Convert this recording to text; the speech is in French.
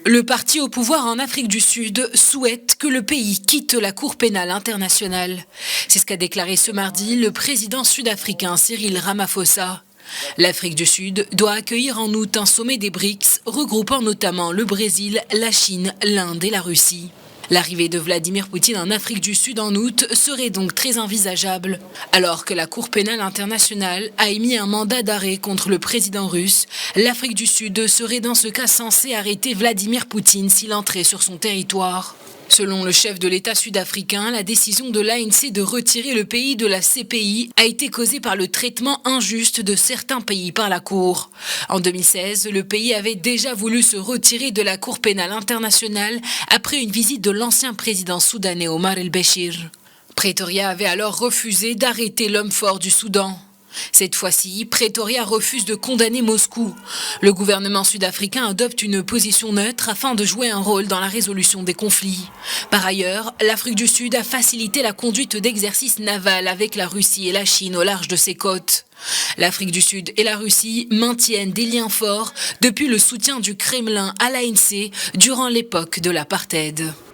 Le parti au pouvoir en Afrique du Sud souhaite que le pays quitte la Cour pénale internationale. C'est ce qu'a déclaré ce mardi le président sud-africain Cyril Ramaphosa. L'Afrique du Sud doit accueillir en août un sommet des BRICS regroupant notamment le Brésil, la Chine, l'Inde et la Russie. L'arrivée de Vladimir Poutine en Afrique du Sud en août serait donc très envisageable. Alors que la Cour pénale internationale a émis un mandat d'arrêt contre le président russe, l'Afrique du Sud serait dans ce cas censée arrêter Vladimir Poutine s'il entrait sur son territoire. Selon le chef de l'État sud-africain, la décision de l'ANC de retirer le pays de la CPI a été causée par le traitement injuste de certains pays par la Cour. En 2016, le pays avait déjà voulu se retirer de la Cour pénale internationale après une visite de l'ancien président soudanais Omar el-Béchir. Pretoria avait alors refusé d'arrêter l'homme fort du Soudan. Cette fois-ci, Pretoria refuse de condamner Moscou. Le gouvernement sud-africain adopte une position neutre afin de jouer un rôle dans la résolution des conflits. Par ailleurs, l'Afrique du Sud a facilité la conduite d'exercices navals avec la Russie et la Chine au large de ses côtes. L'Afrique du Sud et la Russie maintiennent des liens forts depuis le soutien du Kremlin à l'ANC durant l'époque de l'apartheid.